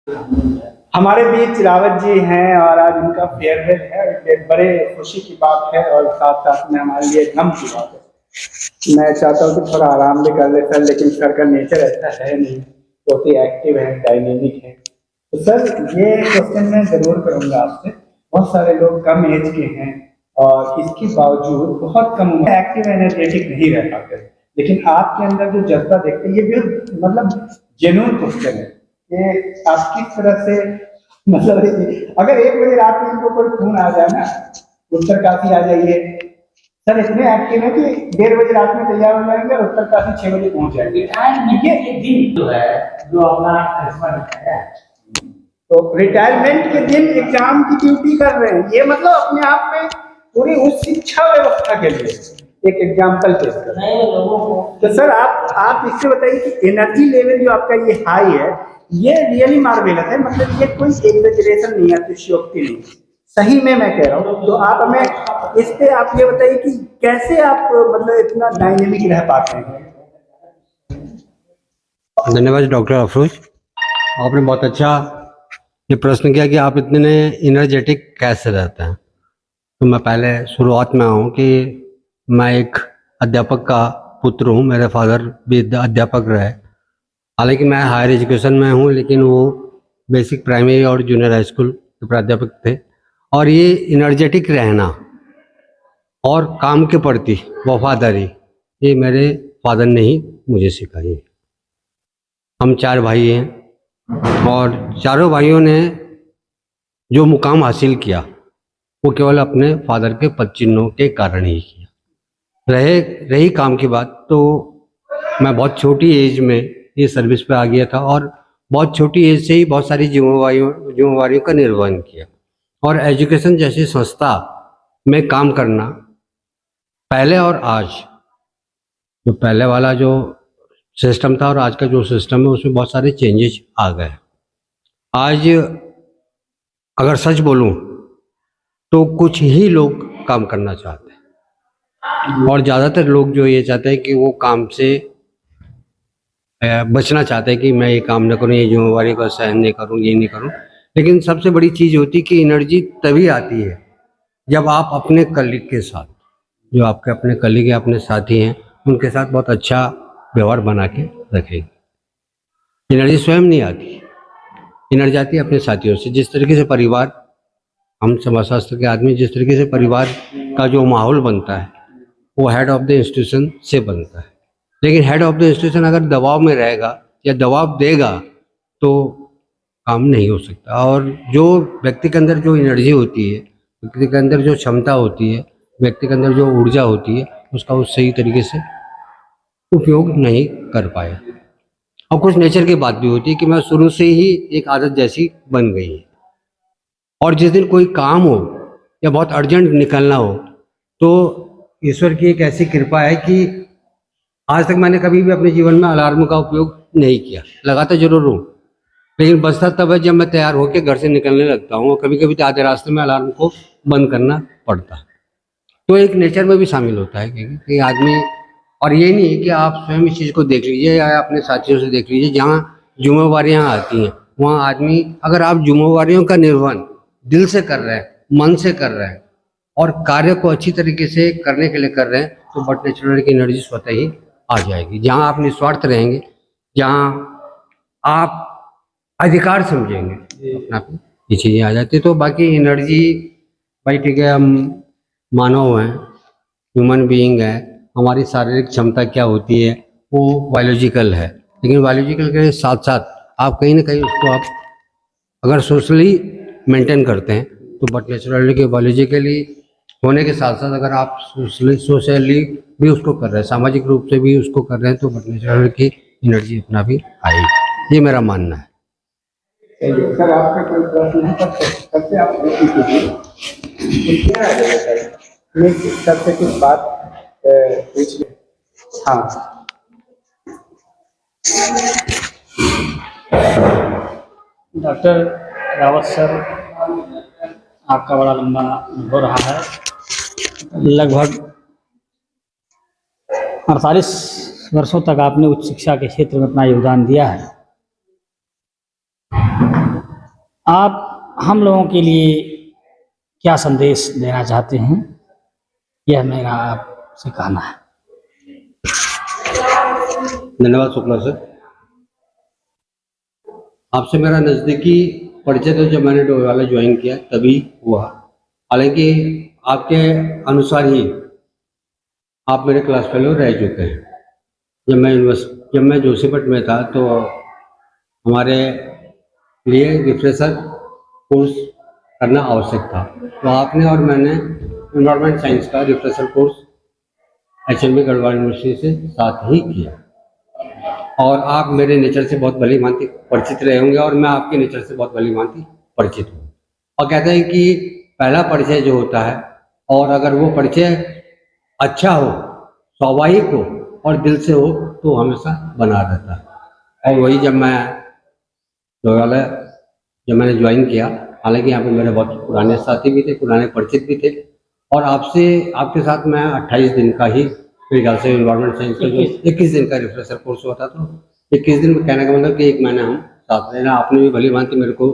हमारे बीच रावत जी हैं और आज उनका फेयरवेल है। एक बड़े खुशी की बात है और साथ साथ में हमारे लिए गम की बात है। मैं चाहता हूँ कि थोड़ा आराम भी कर ले सर, लेकिन सर का नेचर ऐसा है नहीं, बहुत ही एक्टिव है, डायनेमिक है। तो सर ये क्वेश्चन मैं जरूर करूँगा आपसे। बहुत सारे लोग कम एज के हैं और इसके बावजूद बहुत कम उम्र एक्टिव एनर्जेटिक नहीं रह पाते, लेकिन आपके अंदर जो जज्बा देखते हैं ये भी मतलब जेन्युइन क्वेश्चन है। ये आप किस तरह से मतलब अगर 1 बजे रात में इनको कोई फोन आ जाए ना, उत्तरकाशी आ जाइए, सर इतने एक्टिव है कि 1:30 बजे रात में तैयार हो जाएंगे और उत्तरकाशी 6 बजे पहुंच जाएंगे। ये दिन जो है जो अपना करिश्मा दिखाया है, तो रिटायरमेंट के दिन एग्जाम की ड्यूटी कर रहे हैं, ये मतलब अपने आप में पूरी उस शिक्षा व्यवस्था के लिए एक एग्जाम्पल पेश कर रहे हैं लोगों को। तो सर आप इससे बताइए कि एनर्जी लेवल जो आपका ये हाई है, ये रियली मार्वेलस है, मतलब ये कोई एग्जैजरेशन नहीं है, अतिशयोक्ति नहीं, सही में मैं कह रहा हूँ। तो आप हमें इस पे आप ये बताइए कि कैसे आप मतलब इतना डायनेमिक रह पाते हैं। धन्यवाद डॉक्टर अफरोज, आपने बहुत अच्छा ये प्रश्न किया कि आप इतने एनर्जेटिक कैसे रहते हैं। तो मैं पहले शुरुआत में आऊँ कि मैं एक अध्यापक का पुत्र हूँ। मेरे फादर भी अध्यापक रहे, हालांकि मैं हायर एजुकेशन में हूँ, लेकिन वो बेसिक प्राइमरी और जूनियर हाई स्कूल के प्राध्यापक थे। और ये एनर्जेटिक रहना और काम के प्रति वफादारी, ये मेरे फादर ने ही मुझे सिखाई है। हम 4 भाई हैं और चारों भाइयों ने जो मुकाम हासिल किया वो केवल अपने फादर के पद चिन्हों के कारण ही किया। रही काम की बात, तो मैं बहुत छोटी एज में ये सर्विस पे आ गया था और बहुत छोटी एज से ही बहुत सारी जिम्मेवारियों का निर्वहन किया। और एजुकेशन जैसी संस्था में काम करना पहले और आज, जो पहले वाला जो सिस्टम था और आज का जो सिस्टम है, उसमें बहुत सारे चेंजेस आ गए। आज अगर सच बोलूं तो कुछ ही लोग काम करना चाहते हैं और ज़्यादातर लोग जो ये चाहते हैं कि वो काम से बचना चाहते हैं कि मैं ये काम न करूं, ये जिम्मेवारी को सहन नहीं करूं, ये नहीं करूं। लेकिन सबसे बड़ी चीज़ होती है कि एनर्जी तभी आती है जब आप अपने कलीग के साथ, जो आपके अपने कलीग या अपने साथी हैं, उनके साथ बहुत अच्छा व्यवहार बना के रखेंगे। एनर्जी स्वयं नहीं आती, एनर्जी आती है अपने साथियों से। जिस तरीके से परिवार, हम समाजशास्त्र के आदमी, जिस तरीके से परिवार का जो माहौल बनता है वो हेड ऑफ द इंस्टीट्यूशन से बनता है। लेकिन हेड ऑफ द इंस्टीट्यूशन अगर दबाव में रहेगा या दबाव देगा तो काम नहीं हो सकता। और जो व्यक्ति के अंदर जो एनर्जी होती है, व्यक्ति के अंदर जो क्षमता होती है, व्यक्ति के अंदर जो ऊर्जा होती है, उसका वो सही तरीके से उपयोग नहीं कर पाया। और कुछ नेचर की बात भी होती है कि मैं शुरू से ही एक आदत जैसी बन गई है, और जिस दिन कोई काम हो या बहुत अर्जेंट निकलना हो तो ईश्वर की एक ऐसी कृपा है कि आज तक मैंने कभी भी अपने जीवन में अलार्म का उपयोग नहीं किया। लगाता जरूर हूँ, लेकिन बचता तब है जब मैं तैयार होकर घर से निकलने लगता हूँ। और कभी कभी तो आधे रास्ते में अलार्म को बंद करना पड़ता है। तो एक नेचर में भी शामिल होता है कि आदमी, और ये नहीं है कि आप स्वयं इस चीज़ को देख लीजिए या अपने साथियों से देख लीजिए, जहाँ जिम्मेवारियाँ आती हैं वहाँ आदमी, अगर आप जिम्मेवारियों का निर्वहन दिल से कर रहे हैं, मन से कर रहे हैं और कार्य को अच्छी तरीके से करने के लिए कर रहे हैं, तो बट नेचुरल की एनर्जी स्वतः ही आ जाएगी। जहाँ आप निस्वार्थ रहेंगे, जहाँ आप अधिकार समझेंगे अपना, ये चीज़ें आ जाती है। तो बाकी एनर्जी, भाई ठीक है, हम मानव हैं, ह्यूमन बीइंग है, हमारी शारीरिक क्षमता क्या होती है वो बायोलॉजिकल है, लेकिन बायोलॉजिकल के साथ साथ आप कहीं ना कहीं उसको आप अगर सोशली मेंटेन करते हैं तो बट नेचुरली के बायोलॉजिकली होने के साथ साथ अगर आप सोशली भी उसको कर रहे हैं, सामाजिक रूप से भी उसको कर रहे हैं, तो बट नेचुरल की एनर्जी अपना भी आएगी। ये मेरा मानना है। सर आपका कोई प्रश्न है? सबसे आप सबसे कुछ बात पूछ ले। हाँ डॉक्टर रावत सर, आपका बड़ा लंबा हो रहा है, लगभग 48 वर्षों तक आपने उच्च शिक्षा के क्षेत्र में अपना योगदान दिया है। आप हम लोगों के लिए क्या संदेश देना चाहते हैं, यह मेरा आपसे कहना है। धन्यवाद शुक्ला सर। आपसे मेरा नज़दीकी परिचय तो जब मैंने डोईवाला ज्वाइन किया तभी हुआ। हालांकि आपके अनुसार ही आप मेरे क्लास फेलो रह चुके हैं। जब मैं जोशीमठ में था तो हमारे लिए रिफ्रेशर कोर्स करना आवश्यक था, तो आपने और मैंने इन्वायरमेंट साइंस का refresher course HMB Garhwal university से साथ ही किया। और आप मेरे नेचर से बहुत भली भांति परिचित रहे होंगे और मैं आपके नेचर से बहुत भली भांति परिचित हूँ। और कहते हैं कि पहला परिचय जो होता है, और अगर वो परिचय अच्छा हो, स्वाभाविक हो और दिल से हो तो हमेशा बना रहता है। और वही जब मैंने ज्वाइन किया, हालांकि यहाँ पे मेरे बहुत पुराने साथी भी थे, पुराने परिचित भी थे, और आपके साथ मैं 28 दिन का ही मेरे ख्याल से इन्वायरमेंट साइंस का जो 21 दिन का रिफ्रेशर कोर्स हुआ था, तो 21 दिन में कहने का मतलब कि 1 महीना हम साथ रहना। आपने भी भली भांति मेरे को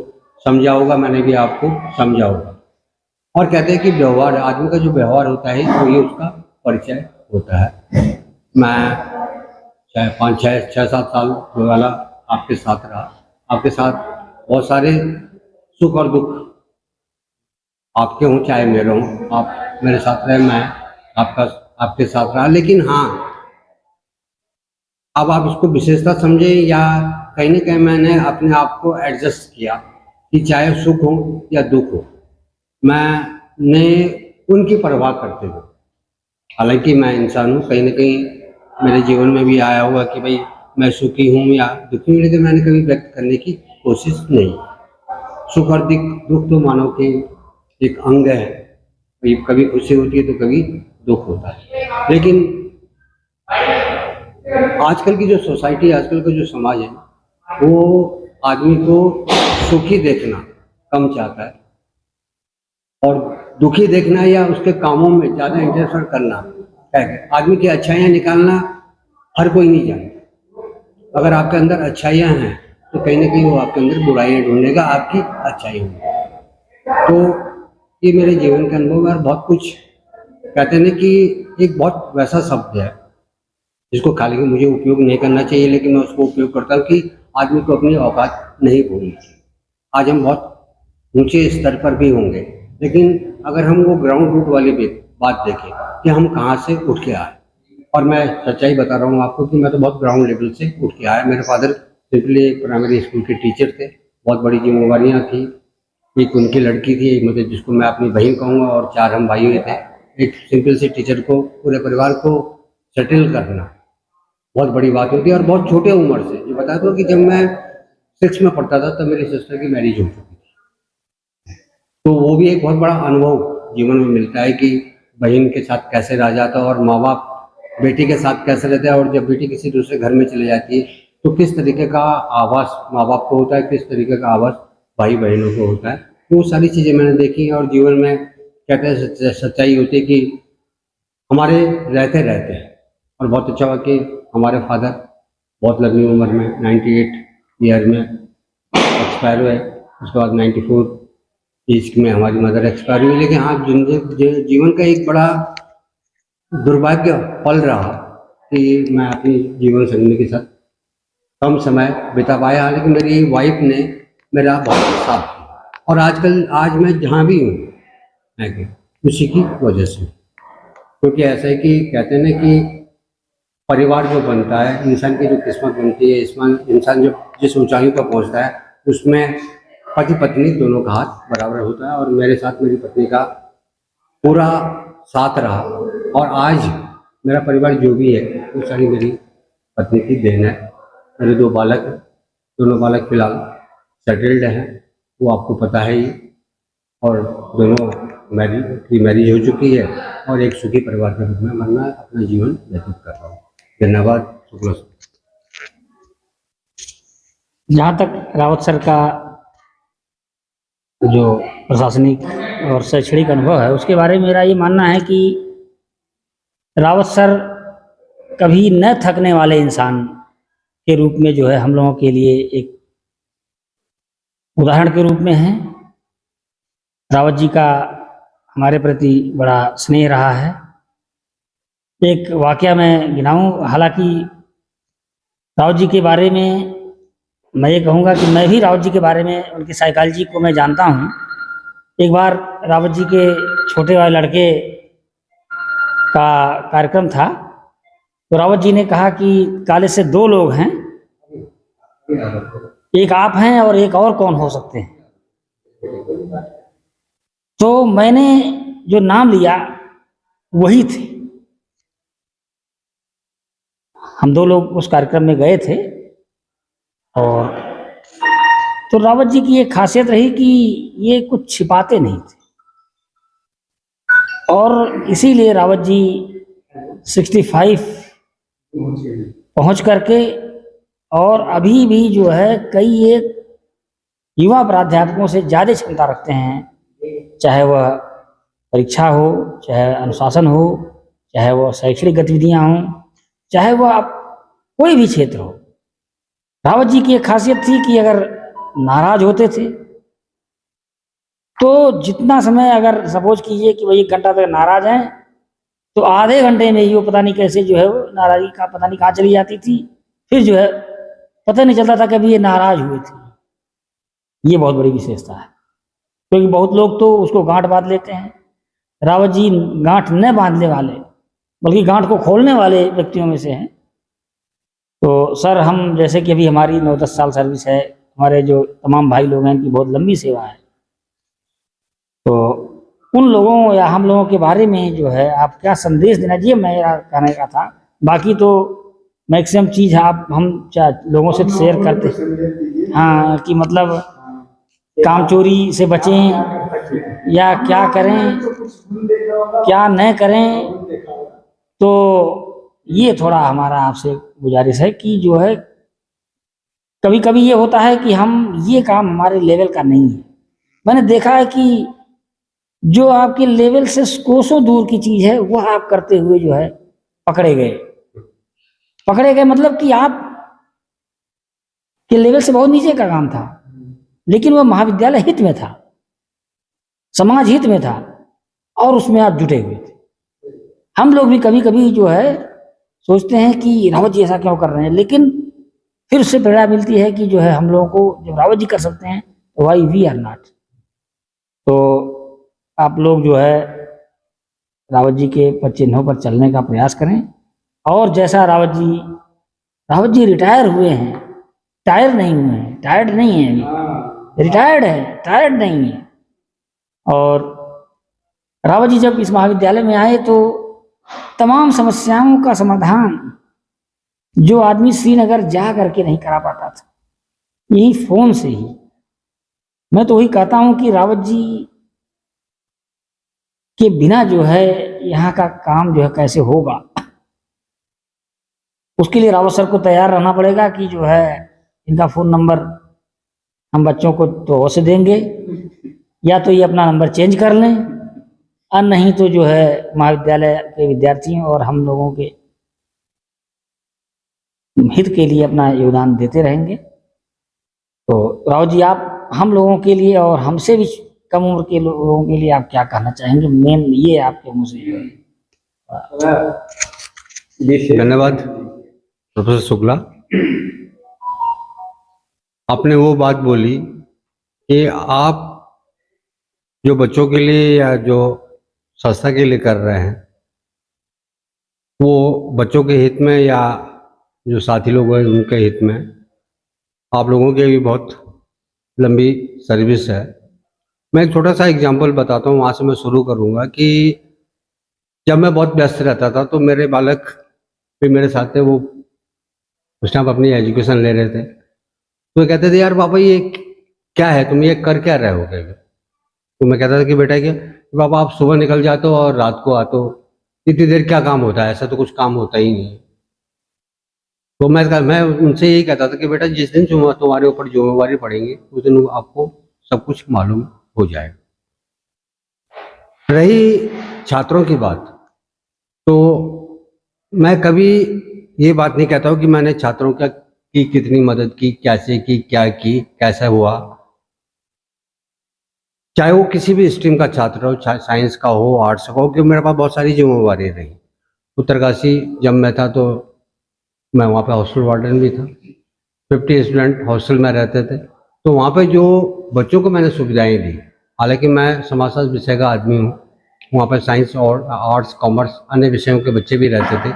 समझा होगा, मैंने भी आपको समझा होगा। और कहते हैं कि व्यवहार, आदमी का जो व्यवहार होता है तो ये उसका परिचय होता है। मैं 5-6-7 साल वाला आपके साथ रहा, आपके साथ बहुत सारे सुख और दुख आपके हों चाहे मेरे हों, आप मेरे साथ रहे, मैं आपके साथ रहा। लेकिन हाँ, अब आप इसको विशेषता समझे या कहीं ना कहीं मैंने अपने आप को एडजस्ट किया कि चाहे सुख हो या दुख हो, मैंने उनकी परवाह करते हुए, हालांकि मैं इंसान हूँ, कहीं ना कहीं मेरे जीवन में भी आया होगा कि भाई मैं सुखी हूँ या दुखी हूँ, लेकिन मैंने कभी व्यक्त करने की कोशिश नहीं। सुख और दुख तो मानव के एक अंग है, कभी खुशी होती है तो कभी दुख होता है। लेकिन आजकल की जो सोसाइटी, आजकल का जो समाज है, वो आदमी को सुखी देखना कम चाहता है और दुखी देखना या उसके कामों में ज़्यादा इंटरफेयर करना है। आदमी की अच्छाइयाँ निकालना हर कोई नहीं जानता। अगर आपके अंदर अच्छाइयाँ हैं तो कहीं ना कहीं वो आपके अंदर बुराइयाँ ढूंढेगा, आपकी अच्छाई होंगी। तो ये मेरे जीवन के अनुभव में बहुत कुछ कहते हैं कि एक बहुत वैसा शब्द है जिसको खाली में मुझे उपयोग नहीं करना चाहिए, लेकिन मैं उसको उपयोग करता हूँ कि आदमी को अपनी औकात नहीं भूलनी चाहिए। आज हम बहुत ऊंचे स्तर पर भी होंगे, लेकिन अगर हम वो ग्राउंड रूट वाली बात देखें कि हम कहाँ से उठ के आए, और मैं सच्चाई बता रहा हूँ आपको कि मैं तो बहुत ग्राउंड लेवल से उठ के आया। मेरे फादर सिंपली प्राइमरी स्कूल के टीचर थे, बहुत बड़ी जिम्मेवारियाँ थी। एक उनकी लड़की थी, मतलब जिसको मैं अपनी बहन कहूँगा, और 4 हम भाई थे। एक सिंपल से टीचर को, पूरे परिवार को सेटल करना बहुत बड़ी बात होती है, और बहुत छोटे उम्र से। जो बता दो कि जब मैं 6 में पढ़ता था तब मेरी सिस्टर की मैरिज हो चुकी थी। तो वो भी एक बहुत बड़ा अनुभव जीवन में मिलता है कि बहन के साथ कैसे रहा जाता है, और माँ बाप बेटी के साथ कैसे रहते हैं, और जब बेटी किसी दूसरे घर में चली जाती है तो किस तरीके का आवास माँ बाप को होता है, किस तरीके का आवास भाई बहनों को होता है। तो वो सारी चीज़ें मैंने देखी हैं, और जीवन में कहते हैं सच्चाई होती है कि हमारे रहते रहते हैं। और बहुत अच्छा हुआ कि हमारे फादर बहुत लंबी उम्र में 98 ईयर में एक्सपायर हुए। उसके बाद 94 एज में हमारी मदर एक्सपायर हुई। लेकिन हाँ, जीवन का एक बड़ा दुर्भाग्य पल रहा कि मैं अपनी जीवन संगनी के साथ कम समय बिता पाया, लेकिन मेरी वाइफ ने मेरा बहुत साथ दिया। और आज मैं जहाँ भी हूँ उसी की वजह से, क्योंकि ऐसा है कि कहते हैं ना कि परिवार जो बनता है, इंसान की जो किस्मत बनती है, इंसान जब जिस ऊंचाई पर पहुंचता है उसमें पति पत्नी दोनों का हाथ बराबर होता है। और मेरे साथ मेरी पत्नी का पूरा साथ रहा, और आज मेरा परिवार जो भी है वो सारी मेरी पत्नी की देन है। मेरे दोनों बालक फिलहाल सेटल्ड हैं, वो आपको पता है ही, और दोनों मैरिज हो चुकी है, और एक सुखी परिवार के रूप में मैं अपना जीवन व्यतीत कर रहा हूँ। धन्यवाद शुक्ला सर। जहाँ तक रावत सर का जो प्रशासनिक और शैक्षणिक अनुभव है, उसके बारे में मेरा ये मानना है कि रावत सर कभी न थकने वाले इंसान के रूप में जो है हम लोगों के लिए एक उदाहरण के रूप में हैं। रावत जी का हमारे प्रति बड़ा स्नेह रहा है। एक वाकया मैं गिनाऊं, हालांकि रावत जी के बारे में मैं ये कहूँगा कि मैं भी रावत जी के बारे में, उनकी साइकोलॉजी को मैं जानता हूँ। एक बार रावत जी के छोटे वाले लड़के का कार्यक्रम था, तो रावत जी ने कहा कि कॉलेज से 2 लोग हैं, एक आप हैं और एक और कौन हो सकते हैं। तो मैंने जो नाम लिया वही थे। हम 2 लोग उस कार्यक्रम में गए थे, और तो रावत जी की एक खासियत रही कि ये कुछ छिपाते नहीं थे, और इसीलिए रावत जी 65 पहुंच करके, और अभी भी जो है कई एक युवा प्राध्यापकों से ज़्यादा क्षमता रखते हैं, चाहे वह परीक्षा हो, चाहे अनुशासन हो, चाहे वह शैक्षणिक गतिविधियां हों, चाहे वह कोई भी क्षेत्र हो। रावत जी की एक खासियत थी कि अगर नाराज होते थे तो जितना समय, अगर सपोज कीजिए कि वही 1 घंटा तक नाराज हैं, तो आधे घंटे में ही वो पता नहीं कैसे जो है वो नाराजगी का पता नहीं कहाँ चली जाती थी, फिर जो है पता नहीं चलता था कभी ये नाराज हुए थे। ये बहुत बड़ी विशेषता है, क्योंकि बहुत लोग तो उसको गांठ बांध लेते हैं। रावत जी गांठ न बांधने वाले, बल्कि गांठ को खोलने वाले व्यक्तियों में से हैं। तो सर, हम जैसे कि अभी हमारी 9-10 साल सर्विस है, हमारे जो तमाम भाई लोग हैं इनकी बहुत लंबी सेवा है, तो उन लोगों या हम लोगों के बारे में जो है आप क्या संदेश देना चाहिए, मेरा कहने का था। बाकी तो मैक्सिमम चीज़ आप हम लोगों से शेयर करते, हाँ, कि मतलब काम चोरी से बचें या क्या करें क्या न करें। तो ये थोड़ा हमारा आपसे गुजारिश है कि जो है कभी कभी ये होता है कि हम ये काम हमारे लेवल का नहीं है। मैंने देखा है कि जो आपके लेवल से कोसों दूर की चीज़ है वह आप करते हुए जो है पकड़े गए, मतलब कि आप के लेवल से बहुत नीचे का काम था, लेकिन वह महाविद्यालय हित में था, समाज हित में था, और उसमें आप जुटे हुए थे। हम लोग भी कभी कभी जो है सोचते हैं कि रावत जी ऐसा क्यों कर रहे हैं, लेकिन फिर उससे प्रेरणा मिलती है कि जो है हम लोगों को जो रावत जी कर सकते हैं, वाई वी आर नॉट। तो आप लोग जो है रावत जी के चिन्हों पर चलने का प्रयास करें, और जैसा रावत जी रिटायर हुए हैं, टायर नहीं हुए हैं, टायर्ड नहीं है, रिटायर्ड है, टायर्ड नहीं है। और रावत जी जब इस महाविद्यालय में आए तो तमाम समस्याओं का समाधान जो आदमी श्रीनगर जा करके नहीं करा पाता था, यही फोन से ही। मैं तो वही कहता हूं कि रावत जी के बिना जो है यहाँ का काम जो है कैसे होगा, उसके लिए रावत सर को तैयार रहना पड़ेगा कि जो है इनका फ़ोन नंबर हम बच्चों को तो अवश्य देंगे, या तो ये अपना नंबर चेंज कर लें, और नहीं तो जो है महाविद्यालय के विद्यार्थियों और हम लोगों के हित के लिए अपना योगदान देते रहेंगे। तो राव जी, आप हम लोगों के लिए और हमसे भी कम उम्र के लोगों के लिए आप क्या कहना चाहेंगे? मेन ये आपके मुँह से जो है। धन्यवाद प्रोफेसर शुक्ला। आपने वो बात बोली कि आप जो बच्चों के लिए या जो संस्था के लिए कर रहे हैं वो बच्चों के हित में या जो साथी लोग हैं उनके हित में। आप लोगों की भी बहुत लंबी सर्विस है। मैं एक छोटा सा एग्जांपल बताता हूँ, वहाँ से मैं शुरू करूँगा कि जब मैं बहुत व्यस्त रहता था तो मेरे बालक भी मेरे साथ थे, वो उस टाइम अपनी एजुकेशन ले रहे थे। तो वो कहते थे, यार पापा ये क्या है, तुम ये कर क्या रहे हो? तो मैं कहता था कि बेटा क्या पापा, आप सुबह निकल जाते हो और रात को आते हो, इतनी देर क्या काम होता है? ऐसा तो कुछ काम होता ही नहीं। तो मैं उनसे यही कहता था कि बेटा जिस दिन तुम्हारे ऊपर जिम्मेवारी पड़ेगी उस दिन आपको सब कुछ मालूम हो जाएगा। रही छात्रों की बात, तो मैं कभी ये बात नहीं कहता हूँ कि मैंने छात्रों की कितनी मदद की, कैसे की, क्या की, कैसा हुआ। चाहे वो किसी भी स्ट्रीम का छात्र हो, चाहे साइंस का हो, आर्ट्स का हो, क्योंकि मेरे पास बहुत सारी जिम्मेवारी रही। उत्तरकाशी जब मैं था तो मैं वहाँ पे हॉस्टल वार्डन भी था, 50 स्टूडेंट हॉस्टल में रहते थे। तो वहाँ पे जो बच्चों को मैंने सुविधाएं दी, हालांकि मैं समाजशास्त्र विषय का आदमी हूँ, वहाँ पर साइंस और आर्ट्स, कॉमर्स, अन्य विषयों के बच्चे भी रहते थे,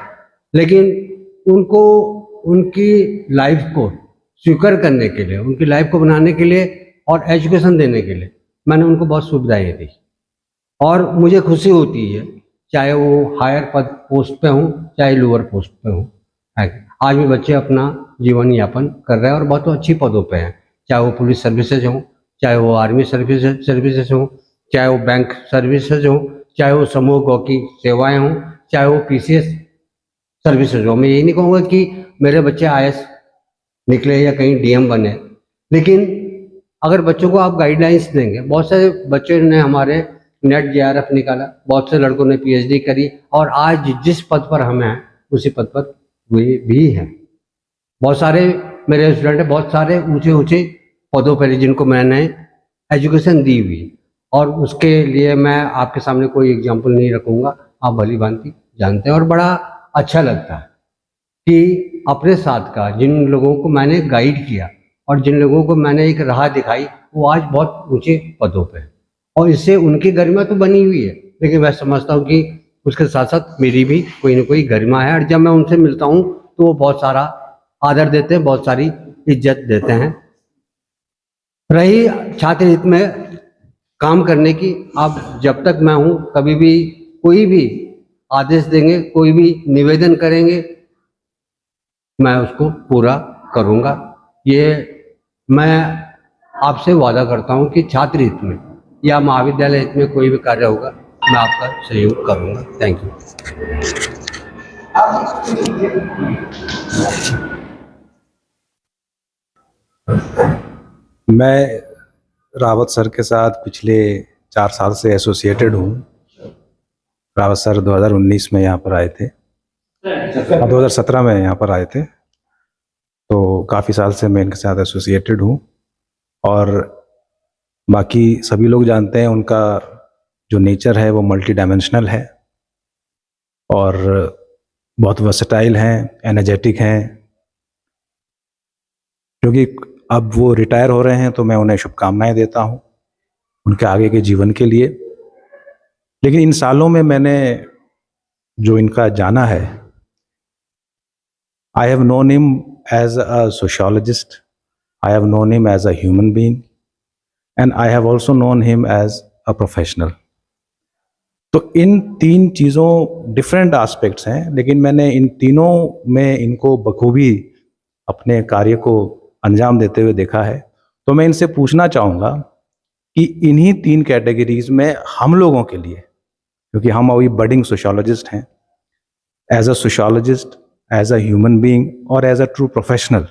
लेकिन उनको उनकी लाइफ को स्वीकार करने के लिए, उनकी लाइफ को बनाने के लिए और एजुकेशन देने के लिए मैंने उनको बहुत सुविधाएं दी। और मुझे खुशी होती है, चाहे वो हायर पद पोस्ट पे हों, चाहे लोअर पोस्ट पे हों, आज भी बच्चे अपना जीवन यापन कर रहे हैं और बहुत अच्छी पदों पे हैं, चाहे वो पुलिस सर्विसेज हों, चाहे वो आर्मी सर्विसेज हों, चाहे वो बैंक सर्विसेज हों, चाहे वो समूह गौ की सेवाएं हों, चाहे वो PCS सर्विसेज हो। मैं यही नहीं कहूँगा कि मेरे बच्चे IAS निकले या कहीं DM बने, लेकिन अगर बच्चों को आप गाइडलाइंस देंगे, बहुत सारे बच्चों ने हमारे नेट JRF निकाला, बहुत से लड़कों ने PhD करी और आज जिस पद पर हम हैं उसी पद पर वे भी हैं। बहुत सारे मेरे स्टूडेंट हैं, बहुत सारे ऊंचे ऊंचे पदों पर जिनको मैंने एजुकेशन दी हुई, और उसके लिए मैं आपके सामने कोई एग्जाम्पल नहीं रखूँगा, आप भली भांति जानते हैं। और बड़ा अच्छा लगता है कि अपने साथ का जिन लोगों को मैंने गाइड किया और जिन लोगों को मैंने एक राह दिखाई, वो आज बहुत ऊंचे पदों पे हैं और इससे उनकी गरिमा तो बनी हुई है, लेकिन मैं समझता हूँ कि उसके साथ साथ मेरी भी कोई ना कोई गरिमा है। और जब मैं उनसे मिलता हूँ तो वो बहुत सारा आदर देते हैं, बहुत सारी इज्जत देते हैं। रही छात्र हित में काम करने की, अब जब तक मैं हूँ, कभी भी कोई भी आदेश देंगे, कोई भी निवेदन करेंगे, मैं उसको पूरा करूँगा। ये मैं आपसे वादा करता हूँ कि छात्र हित में या महाविद्यालय हित में कोई भी कार्य होगा, मैं आपका सहयोग करूँगा। Thank you. मैं रावत सर के साथ पिछले 4 साल से एसोसिएटेड हूँ। रावत सर 2019 में यहाँ पर आए थे, 2017 में यहाँ पर आए थे, तो काफ़ी साल से मैं इनके साथ एसोसिएटेड हूँ। और बाकी सभी लोग जानते हैं उनका जो नेचर है वो मल्टी डायमेंशनल है और बहुत वर्सेटाइल हैं, एनर्जेटिक हैं। क्योंकि अब वो रिटायर हो रहे हैं तो मैं उन्हें शुभकामनाएं देता हूं उनके आगे के जीवन के लिए। लेकिन इन सालों में मैंने जो इनका जाना है, I have known him as a sociologist, I have known him as a human being and I have also known him as a professional. तो इन 3 चीज़ों डिफरेंट एस्पेक्ट्स हैं, लेकिन मैंने इन तीनों में इनको बखूबी अपने कार्य को अंजाम देते हुए देखा है। तो मैं इनसे पूछना चाहूँगा कि इन्हीं 3 कैटेगरीज में हम लोगों के लिए, क्योंकि हम अभी बडिंग सोशियोलॉजिस्ट हैं, as a sociologist, as a human being और एज अ ट्रू प्रोफेशनल,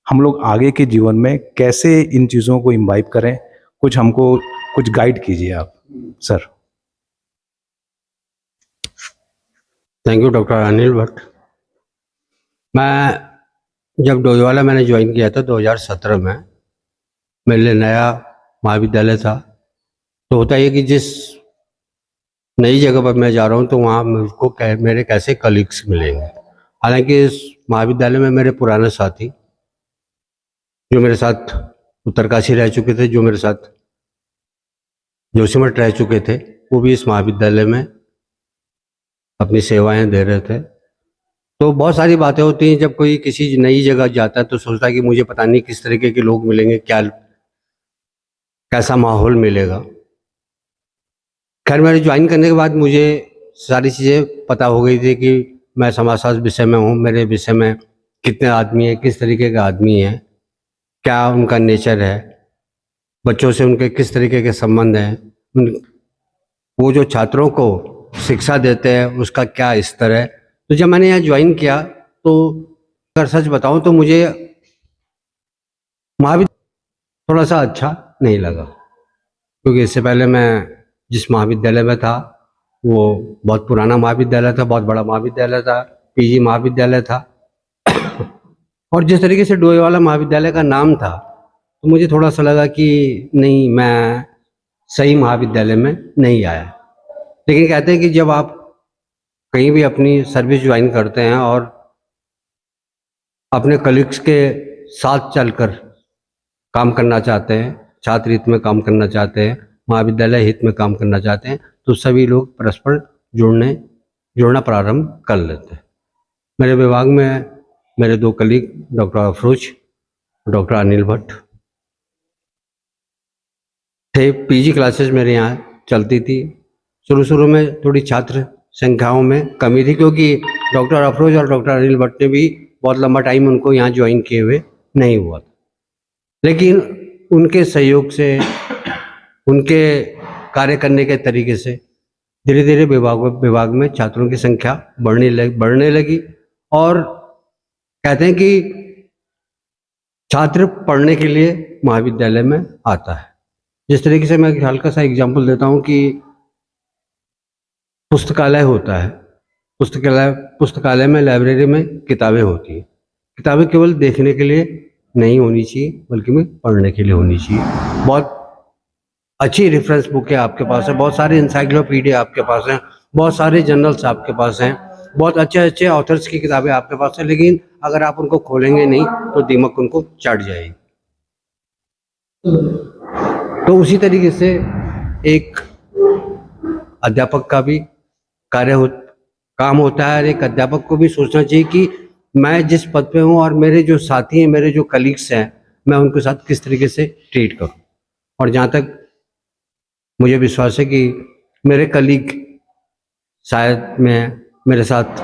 हम लोग आगे के जीवन में कैसे इन चीज़ों को इम्बाइब करें, हमको कुछ गाइड कीजिए आप sir. Thank you doctor Anil Bhatt. मैं जब डोईवाला मैंने ज्वाइन किया था 2017 में, मेरे लिए नया महाविद्यालय था। तो होता है कि जिस नई जगह पर मैं जा रहा हूँ तो वहाँ मुझको मेरे कैसे कलीग्स मिलेंगे। हालांकि इस महाविद्यालय में मेरे पुराने साथी जो मेरे साथ उत्तरकाशी रह चुके थे, जो मेरे साथ जोशीमठ रह चुके थे, वो भी इस महाविद्यालय में अपनी सेवाएं दे रहे थे। तो बहुत सारी बातें होती हैं, जब कोई किसी नई जगह जाता है तो सोचता है कि मुझे पता नहीं किस तरीके के लोग मिलेंगे, कैसा माहौल मिलेगा। खैर, मेरे ज्वाइन करने के बाद मुझे सारी चीज़ें पता हो गई थी कि मैं समाजशास्त्र विषय में हूँ, मेरे विषय में कितने आदमी हैं, किस तरीके के आदमी हैं, क्या उनका नेचर है, बच्चों से उनके किस तरीके के संबंध हैं, वो जो छात्रों को शिक्षा देते हैं उसका क्या स्तर है। तो जब मैंने यहाँ ज्वाइन किया तो अगर सच बताऊँ तो मुझे महाविद्यालय थोड़ा सा अच्छा नहीं लगा, क्योंकि इससे पहले मैं जिस महाविद्यालय में था वो बहुत पुराना महाविद्यालय था, बहुत बड़ा महाविद्यालय था, PG महाविद्यालय था। और जिस तरीके से डोईवाला महाविद्यालय का नाम था तो मुझे थोड़ा सा लगा कि नहीं, मैं सही महाविद्यालय में नहीं आया। लेकिन कहते हैं कि जब आप कहीं भी अपनी सर्विस ज्वाइन करते हैं और अपने कलीग्स के साथ चलकर काम करना चाहते हैं, छात्र हित में काम करना चाहते हैं, महाविद्यालय हित में काम करना चाहते हैं, तो सभी लोग परस्पर जुड़ना प्रारंभ कर लेते हैं। मेरे विभाग में मेरे 2 colleague doctor Afroz, doctor Anil Bhatt थे। पीजी क्लासेस मेरे यहाँ चलती थी। शुरू में थोड़ी छात्र संख्याओं में कमी थी, क्योंकि डॉक्टर अफरोज और डॉक्टर अनिल भट्ट ने भी बहुत लंबा टाइम उनको यहाँ ज्वाइन किए हुए नहीं हुआ था। लेकिन उनके सहयोग से, उनके कार्य करने के तरीके से धीरे धीरे विभाग में छात्रों की संख्या बढ़ने लगी। और कहते हैं कि छात्र पढ़ने के लिए महाविद्यालय में आता है। जिस तरीके से मैं एक हल्का सा एग्जाम्पल देता हूँ कि पुस्तकालय होता है, पुस्तकालय में, लाइब्रेरी में किताबें होती हैं। किताबें केवल देखने के लिए नहीं होनी चाहिए, बल्कि में पढ़ने के लिए होनी चाहिए। बहुत अच्छी रेफरेंस बुक है आपके पास है, बहुत सारे इंसाइक्लोपीडिया आपके पास हैं, बहुत सारे जर्नल्स आपके पास हैं, बहुत अच्छे ऑथर्स की किताबें आपके पास हैं, लेकिन अगर आप उनको खोलेंगे नहीं तो दिमाग उनको चढ़ जाएगी। तो उसी तरीके से एक अध्यापक का भी काम होता है। और एक अध्यापक को भी सोचना चाहिए कि मैं जिस पद पे हूँ और मेरे जो साथी हैं, मेरे जो कलीग्स हैं, मैं उनके साथ किस तरीके से ट्रीट करूँ। और जहाँ तक मुझे विश्वास है कि मेरे कलीग शायद मेरे साथ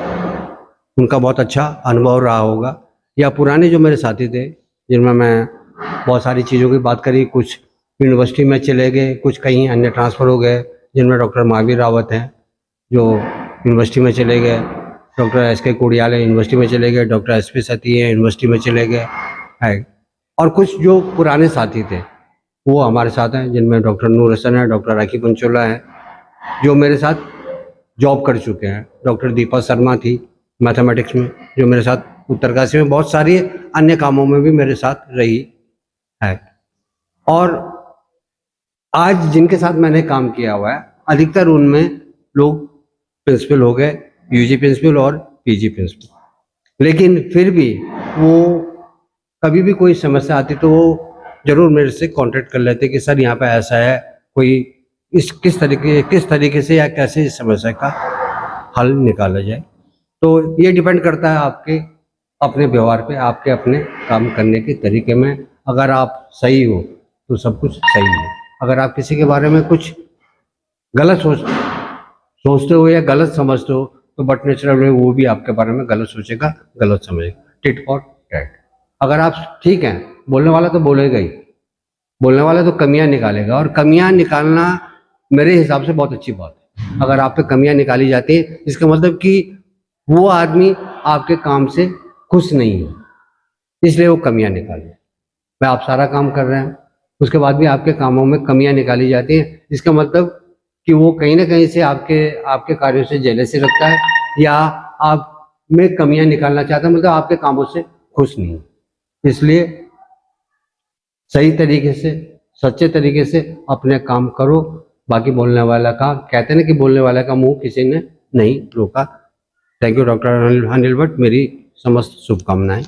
उनका बहुत अच्छा अनुभव रहा होगा, या पुराने जो मेरे साथी थे जिनमें मैं बहुत सारी चीज़ों की बात करी, कुछ यूनिवर्सिटी में चले गए, कुछ कहीं अन्य ट्रांसफ़र हो गए, जिनमें डॉक्टर महावीर रावत हैं जो यूनिवर्सिटी में चले गए, डॉक्टर SK कोडियाल यूनिवर्सिटी में चले गए, डॉक्टर SP सती हैं यूनिवर्सिटी में चले गए है, और कुछ जो पुराने साथी थे वो हमारे साथ हैं, जिनमें डॉक्टर नूर हसन है, डॉक्टर राखी पंचोला है जो मेरे साथ जॉब कर चुके हैं, डॉक्टर दीपा शर्मा थी मैथमेटिक्स में जो मेरे साथ उत्तरकाशी में, बहुत सारी अन्य कामों में भी मेरे साथ रही है। और आज जिनके साथ मैंने काम किया हुआ है, अधिकतर उनमें लोग प्रिंसिपल हो गए, UG प्रिंसिपल और PG प्रिंसिपल। लेकिन फिर भी वो कभी भी कोई समस्या आती तो वो जरूर मेरे से कांटेक्ट कर लेते कि सर यहाँ पे ऐसा है, कोई किस तरीके से या कैसे इस समस्या का हल निकाला जाए। तो ये डिपेंड करता है आपके अपने व्यवहार पे, आपके अपने काम करने के तरीके में। अगर आप सही हो तो सब कुछ सही है। अगर आप किसी के बारे में कुछ गलत सोचते हो या गलत समझते हो तो बट नेचुरल वो भी आपके बारे में गलत सोचेगा, गलत समझेगा, टिट फॉर टैट। अगर आप ठीक हैं, बोलने वाला तो बोलेगा ही, बोलने वाला तो कमियां निकालेगा, और कमियां निकालना मेरे हिसाब से बहुत अच्छी बात है। अगर आप पे कमियां निकाली जाती है इसका मतलब कि वो आदमी आपके काम से खुश नहीं है, इसलिए वो कमियां निकाले। मैं आप सारा काम कर रहे हैं, उसके बाद भी आपके कामों में कमियां निकाली जाती हैं, इसका मतलब कि वो कहीं ना कहीं से आपके कार्यों से जेलसी रखता है, या आप में कमियां निकालना चाहता है, मतलब आपके कामों से खुश नहीं है। इसलिए सही तरीके से, सच्चे तरीके से अपने काम करो। बाकी बोलने वाला का, कहते हैं ना कि बोलने वाला का मुंह किसी ने नहीं रोका। Thank you doctor Anil Bhatt, मेरी समस्त शुभकामनाएं।